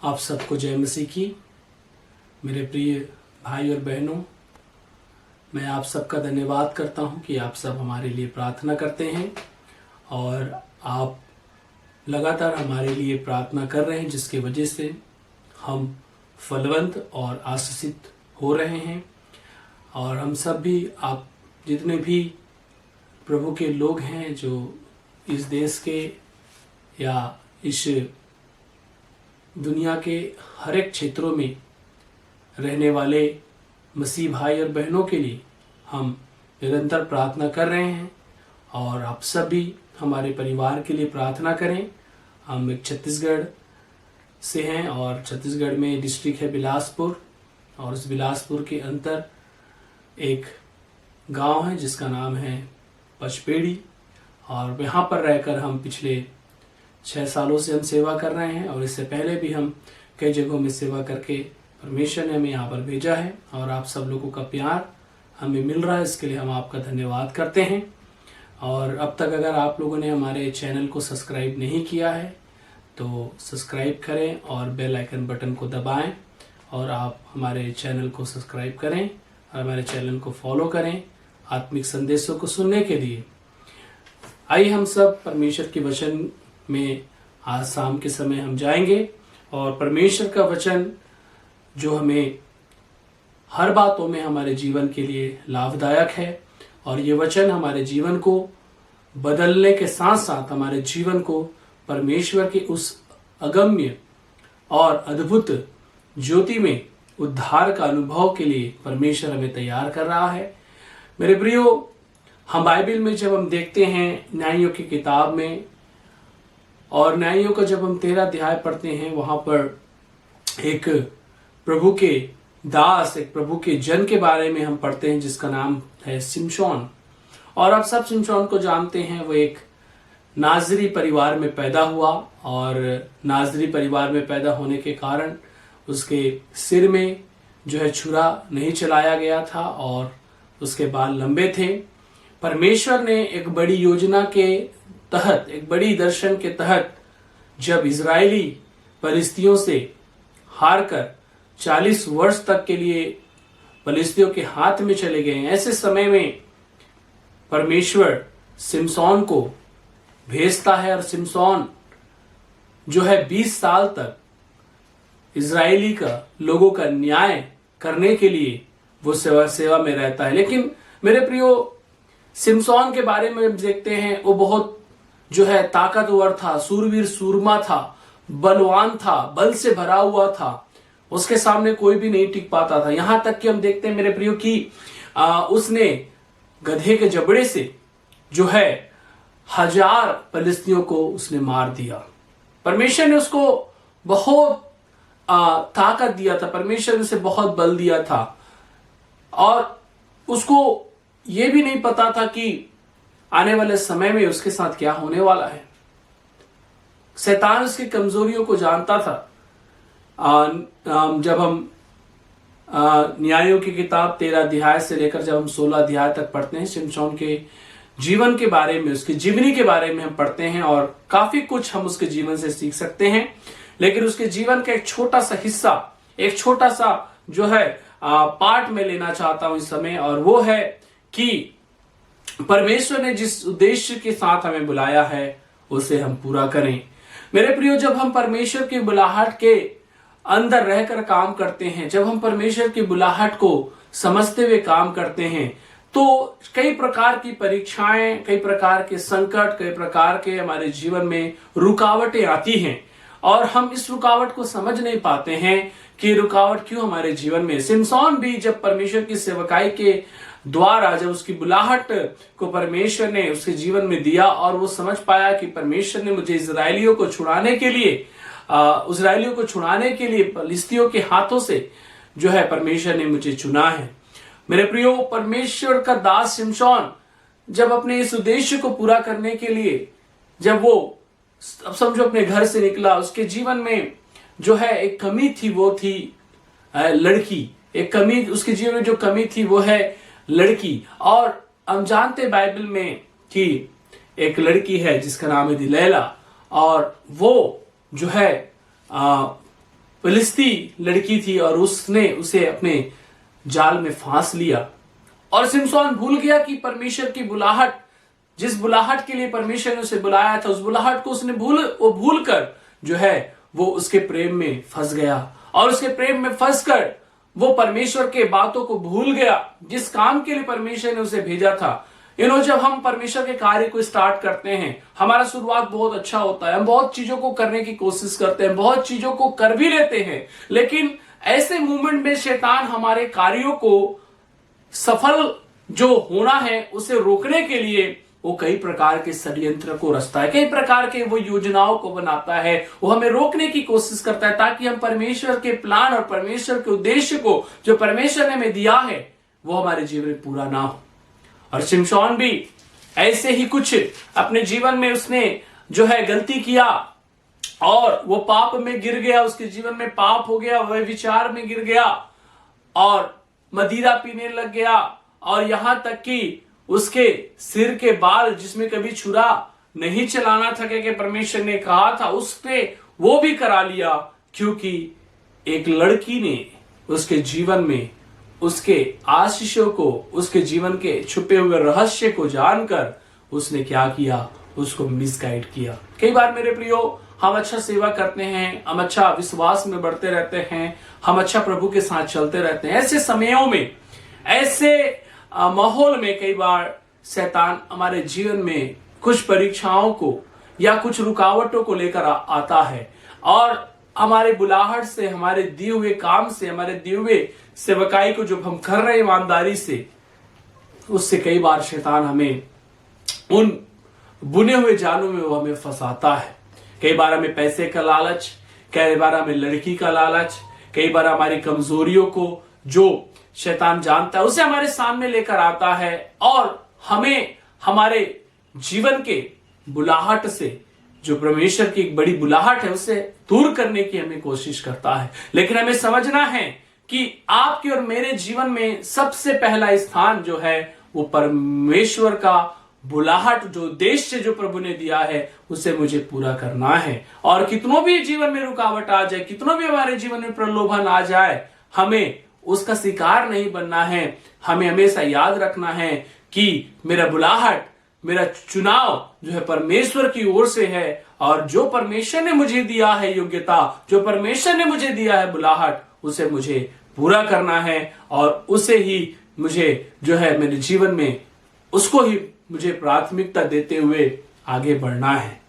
आप सबको जय मसीह की। मेरे प्रिय भाई और बहनों, मैं आप सबका धन्यवाद करता हूं कि आप सब हमारे लिए प्रार्थना करते हैं और आप लगातार हमारे लिए प्रार्थना कर रहे हैं, जिसकी वजह से हम फलवंत और आशीषित हो रहे हैं। और हम सब भी, आप जितने भी प्रभु के लोग हैं जो इस देश के या इस दुनिया के हर एक क्षेत्रों में रहने वाले मसीह भाई और बहनों के लिए हम निरंतर प्रार्थना कर रहे हैं। और आप सब भी हमारे परिवार के लिए प्रार्थना करें। हम एक छत्तीसगढ़ से हैं और छत्तीसगढ़ में डिस्ट्रिक्ट है बिलासपुर, और उस बिलासपुर के अंदर एक गांव है जिसका नाम है पचपेड़ी, और यहाँ पर रहकर हम पिछले 6 सालों से हम सेवा कर रहे हैं। और इससे पहले भी हम कई जगहों में सेवा करके परमेश्वर ने हमें यहाँ पर भेजा है, और आप सब लोगों का प्यार हमें मिल रहा है, इसके लिए हम आपका धन्यवाद करते हैं। और अब तक अगर आप लोगों ने हमारे चैनल को सब्सक्राइब नहीं किया है तो सब्सक्राइब करें और बेल आइकन बटन को दबाएं, और आप हमारे चैनल को सब्सक्राइब करें और हमारे चैनल को फॉलो करें आत्मिक संदेशों को सुनने के लिए। आइए हम सब परमेश्वर के वचन में आज शाम के समय हम जाएंगे, और परमेश्वर का वचन जो हमें हर बातों में हमारे जीवन के लिए लाभदायक है, और ये वचन हमारे जीवन को बदलने के साथ साथ हमारे जीवन को परमेश्वर के उस अगम्य और अद्भुत ज्योति में उद्धार का अनुभव के लिए परमेश्वर हमें तैयार कर रहा है। मेरे प्रियो, हम बाइबल में जब हम देखते हैं न्यायों की किताब में, और न्यायों का जब हम 13 अध्याय पढ़ते हैं, वहां पर एक प्रभु के दास, एक प्रभु के जन के बारे में हम पढ़ते हैं जिसका नाम है शिमशोन। और आप सब शिमशोन को जानते हैं। वो एक नाजरी परिवार में पैदा हुआ, और नाजरी परिवार में पैदा होने के कारण उसके सिर में जो है छुरा नहीं चलाया गया था, और उसके बाल लंबे थे। परमेश्वर ने एक बड़ी योजना के तहत, एक बड़ी दर्शन के तहत, जब इजरायली फलिस्तियों से हारकर 40 वर्ष तक के लिए फलिस्तियों के हाथ में चले गए, ऐसे समय में परमेश्वर शिमशोन को भेजता है, और शिमशोन जो है 20 साल तक इजरायली का लोगों का न्याय करने के लिए वो सेवा में रहता है। लेकिन मेरे प्रियो, शिमशोन के बारे में देखते हैं, वो बहुत जो है ताकतवर था, सूरवीर सूरमा था, बलवान था, बल से भरा हुआ था। उसके सामने कोई भी नहीं टिक पाता था। यहां तक कि हम देखते हैं मेरे प्रियो कि उसने गधे के जबड़े से जो है 1000 फलिस्तियों को उसने मार दिया। परमेश्वर ने उसको बहुत ताकत दिया था, परमेश्वर ने उसे बहुत बल दिया था, और उसको ये भी नहीं पता था कि आने वाले समय में उसके साथ क्या होने वाला है। शैतान उसकी कमजोरियों को जानता था। जब हम न्यायों की किताब 13 अध्याय से लेकर जब हम 16 अध्याय तक पढ़ते हैं, शिमशोन के जीवन के बारे में, उसकी जीवनी के बारे में हम पढ़ते हैं, और काफी कुछ हम उसके जीवन से सीख सकते हैं। लेकिन उसके जीवन का एक छोटा सा हिस्सा, एक छोटा सा जो है पार्ट में लेना चाहता हूं इस समय, और वो है कि परमेश्वर ने जिस उद्देश्य के साथ हमें बुलाया है उसे हम पूरा करें। मेरे प्रियो, जब हम परमेश्वर की बुलाहट के अंदर रहकर काम करते हैं, जब हम परमेश्वर की बुलाहट को समझते हुए काम करते हैं, तो कई प्रकार की परीक्षाएं, कई प्रकार के संकट, कई प्रकार के हमारे जीवन में रुकावटें आती हैं, और हम इस रुकावट को समझ नहीं पाते हैं कि रुकावट क्यों हमारे जीवन में। शिमशोन भी जब परमेश्वर की सेवकाई के द्वारा, जब उसकी बुलाहट को परमेश्वर ने उसके जीवन में दिया, और वो समझ पाया कि परमेश्वर ने मुझे इजरायलियों को छुड़ाने के लिए फलिस्तियों के हाथों से जो है परमेश्वर ने मुझे चुना है। मेरे प्रियो, परमेश्वर का दास शिमशोन जब अपने इस उद्देश्य को पूरा करने के लिए, जब वो अब समझो अपने घर से निकला, उसके जीवन में जो है एक कमी थी, वो थी लड़की। एक कमी, उसके जीवन में जो कमी थी वो है लड़की। और हम जानते बाइबल में कि एक लड़की है जिसका नाम है दिलैला, और वो जो है फिलिस्ती लड़की थी और उसने उसे अपने जाल में फांस लिया। और सिमसोन भूल गया कि परमेश्वर की बुलाहट, जिस बुलाहट के लिए परमेश्वर ने उसे बुलाया था, उस बुलाहट को उसने भूल कर जो है वो उसके प्रेम में फंस गया। और उसके प्रेम में फंस कर वो परमेश्वर के बातों को भूल गया, जिस काम के लिए परमेश्वर ने उसे भेजा था। जब हम परमेश्वर के कार्य को स्टार्ट करते हैं, हमारा शुरुआत बहुत अच्छा होता है, हम बहुत चीजों को करने की कोशिश करते हैं, बहुत चीजों को कर भी लेते हैं, लेकिन ऐसे मूवमेंट में शैतान हमारे कार्यों को सफल जो होना है उसे रोकने के लिए वो कई प्रकार के षड्यंत्र को रचता है, कई प्रकार के वो योजनाओं को बनाता है, वो हमें रोकने की कोशिश करता है ताकि हम परमेश्वर के प्लान और परमेश्वर के उद्देश्य को जो परमेश्वर ने हमें दिया है वो हमारे जीवन में पूरा ना हो। और शिमशोन भी ऐसे ही कुछ अपने जीवन में उसने जो है गलती किया और वो पाप में गिर गया, उसके जीवन में पाप हो गया, वह विचार में गिर गया और मदिरा पीने लग गया। और यहां तक कि उसके सिर के बाल जिसमें कभी छुरा नहीं चलाना था, कि परमेश्वर ने कहा था, उसने वो भी करा लिया, क्योंकि एक लड़की ने उसके जीवन में उसके आशीषों को, उसके जीवन के छुपे हुए रहस्य को जानकर उसने क्या किया, उसको मिसगाइड किया। कई बार मेरे प्रियो, हम अच्छा सेवा करते हैं, हम अच्छा विश्वास में बढ़ते रहते हैं, हम अच्छा प्रभु के साथ चलते रहते हैं। ऐसे समयों में, ऐसे माहौल में कई बार शैतान हमारे जीवन में कुछ परीक्षाओं को या कुछ रुकावटों को लेकर आता है और हमारे बुलाहट से, हमारे दिए हुए काम से, हमारे दिए हुए सेवकाई को जो हम कर रहे हैं ईमानदारी से, उससे कई बार शैतान हमें उन बुने हुए जालों में वो हमें फंसाता है। कई बार हमें पैसे का लालच, कई बार हमें लड़की का लालच, कई बार हमारी कमजोरियों को जो शैतान जानता है उसे हमारे सामने लेकर आता है और हमें हमारे जीवन के बुलाहट से, जो परमेश्वर की एक बड़ी बुलाहट है, उसे दूर करने की हमें कोशिश करता है। लेकिन हमें समझना है कि आपके और मेरे जीवन में सबसे पहला स्थान जो है वो परमेश्वर का बुलाहट, जो उद्देश्य जो प्रभु ने दिया है उसे मुझे पूरा करना है। और कितनों भी जीवन में रुकावट आ जाए, कितनों भी हमारे जीवन में प्रलोभन आ जाए, हमें उसका शिकार नहीं बनना है। हमें हमेशा याद रखना है कि मेरा बुलाहट, मेरा चुनाव जो है परमेश्वर की ओर से है और जो परमेश्वर ने मुझे दिया है योग्यता, जो परमेश्वर ने मुझे दिया है बुलाहट, उसे मुझे पूरा करना है और उसे ही मुझे जो है मेरे जीवन में, उसको ही मुझे प्राथमिकता देते हुए आगे बढ़ना है।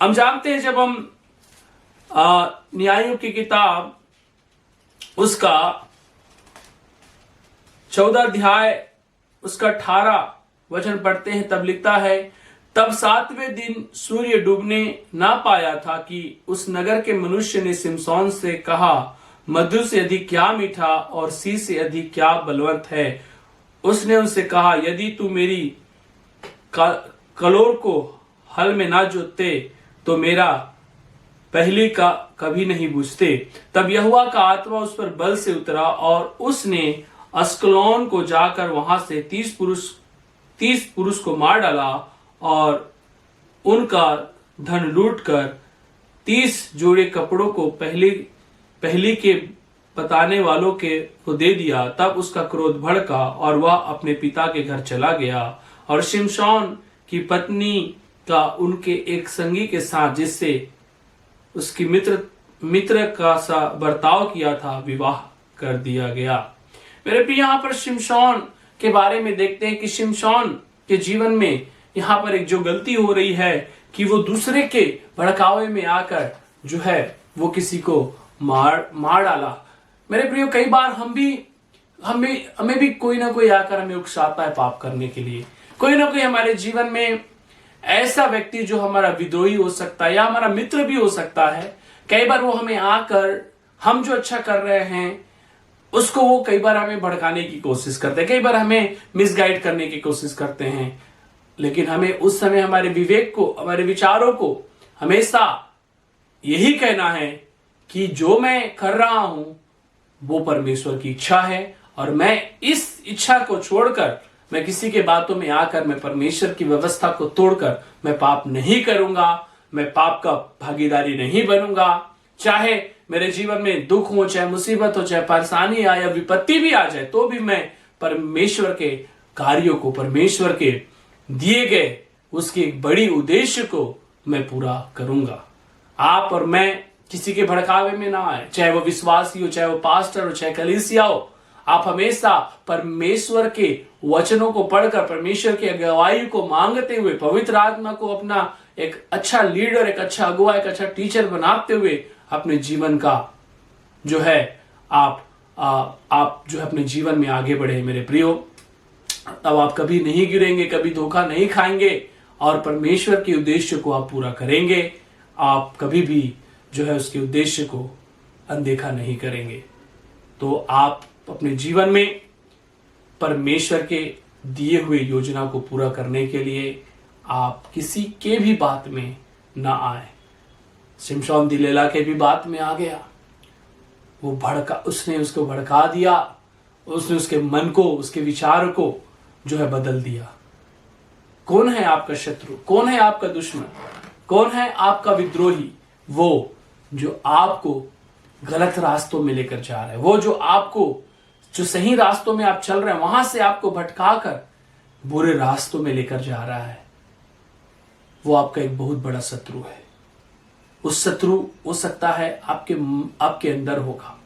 हम जानते हैं जब हम न्यायों की किताब उसका 14 अध्याय उसका 18 वचन पढ़ते हैं, तब लिखता है, तब 7वें दिन सूर्य डूबने ना पाया था कि उस नगर के मनुष्य ने शिमशोन से कहा, मधु से अधिक क्या मीठा और सी से अधिक क्या बलवंत है। उसने उनसे कहा, यदि तू मेरी कलोर को हल में ना जोतते तो मेरा पहली का कभी नहीं बुझते। तब यहोवा का आत्मा उस पर बल से उतरा और उसने अस्कलोन को जाकर वहां से 30 पुरुष को मार डाला और उनका धन लूट कर 30 जोड़े कपड़ों को पहली के बताने वालों को दे दिया। तब उसका क्रोध भड़का और वह अपने पिता के घर चला गया और शिमशोन की पत्नी का उनके एक संगी के साथ, जिससे उसकी मित्र का सा बर्ताव किया था, विवाह कर दिया गया। मेरे भी यहाँ पर शिमशोन के बारे में देखते हैं कि शिमशोन के जीवन में यहाँ पर एक जो गलती हो रही है कि वो दूसरे के भड़कावे में आकर जो है वो किसी को मार डाला। मेरे प्रियो, कई बार हमें भी कोई ना कोई आकर हमें उकसाता है पाप करने के लिए। कोई ना कोई हमारे जीवन में ऐसा व्यक्ति जो हमारा विद्रोही हो सकता है या हमारा मित्र भी हो सकता है। कई बार वो हमें आकर, हम जो अच्छा कर रहे हैं उसको वो कई बार हमें भड़काने की कोशिश करते हैं, कई बार हमें मिसगाइड करने की कोशिश करते हैं। लेकिन हमें उस समय हमारे विवेक को, हमारे विचारों को हमेशा यही कहना है कि जो मैं कर रहा हूं वो परमेश्वर की इच्छा है और मैं इस इच्छा को छोड़कर, मैं किसी के बातों में आकर, मैं परमेश्वर की व्यवस्था को तोड़कर मैं पाप नहीं करूंगा, मैं पाप का भागीदारी नहीं बनूंगा। चाहे मेरे जीवन में दुख हो, चाहे मुसीबत हो, चाहे परेशानी आए या विपत्ति भी आ जाए, तो भी मैं परमेश्वर के कार्यों को, परमेश्वर के दिए गए उसके एक बड़ी उद्देश्य को मैं पूरा करूंगा। आप और मैं किसी के भड़कावे में ना आए, चाहे वो विश्वासी हो, चाहे वो पास्टर हो, चाहे कलीसिया हो। आप हमेशा परमेश्वर के वचनों को पढ़कर, परमेश्वर की अगुवाई को मांगते हुए, पवित्र आत्मा को अपना एक अच्छा लीडर, एक अच्छा अगुवा, एक अच्छा टीचर बनाते हुए अपने जीवन का जो है आप जो है अपने जीवन में आगे बढ़े मेरे प्रियो। तब आप कभी नहीं गिरेंगे, कभी धोखा नहीं खाएंगे और परमेश्वर के उद्देश्य को आप पूरा करेंगे। आप कभी भी जो है उसके उद्देश्य को अनदेखा नहीं करेंगे। तो आप अपने जीवन में परमेश्वर के दिए हुए योजना को पूरा करने के लिए आप किसी के भी बात में ना आए। शिमशोन दिलेला के भी बात में आ गया, उसने उसको भड़का दिया, उसने उसके मन को, उसके विचार को जो है बदल दिया। कौन है आपका शत्रु? कौन है आपका दुश्मन? कौन है आपका विद्रोही? वो जो आपको गलत रास्तों में लेकर जा रहा है, वो जो सही रास्तों में आप चल रहे हैं वहां से आपको भटकाकर बुरे रास्तों में लेकर जा रहा है, वो आपका एक बहुत बड़ा शत्रु है। उस शत्रु हो सकता है आपके अंदर होगा,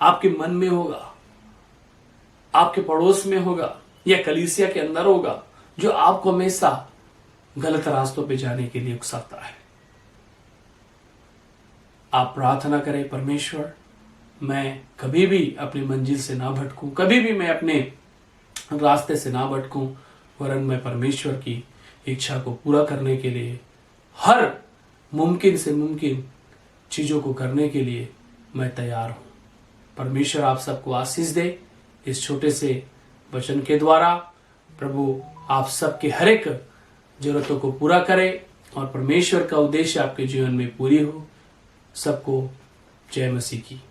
आपके मन में होगा, आपके पड़ोस में होगा या कलीसिया के अंदर होगा, जो आपको हमेशा गलत रास्तों पे जाने के लिए उकसाता है। आप प्रार्थना करें, परमेश्वर मैं कभी भी अपनी मंजिल से ना भटकूं, कभी भी मैं अपने रास्ते से ना भटकूं, वरन मैं परमेश्वर की इच्छा को पूरा करने के लिए, हर मुमकिन से मुमकिन चीजों को करने के लिए मैं तैयार हूं। परमेश्वर आप सबको आशीष दे इस छोटे से वचन के द्वारा। प्रभु आप सबके हर एक जरूरतों को पूरा करे और परमेश्वर का उद्देश्य आपके जीवन में पूरी हो। सबको जय मसीह की।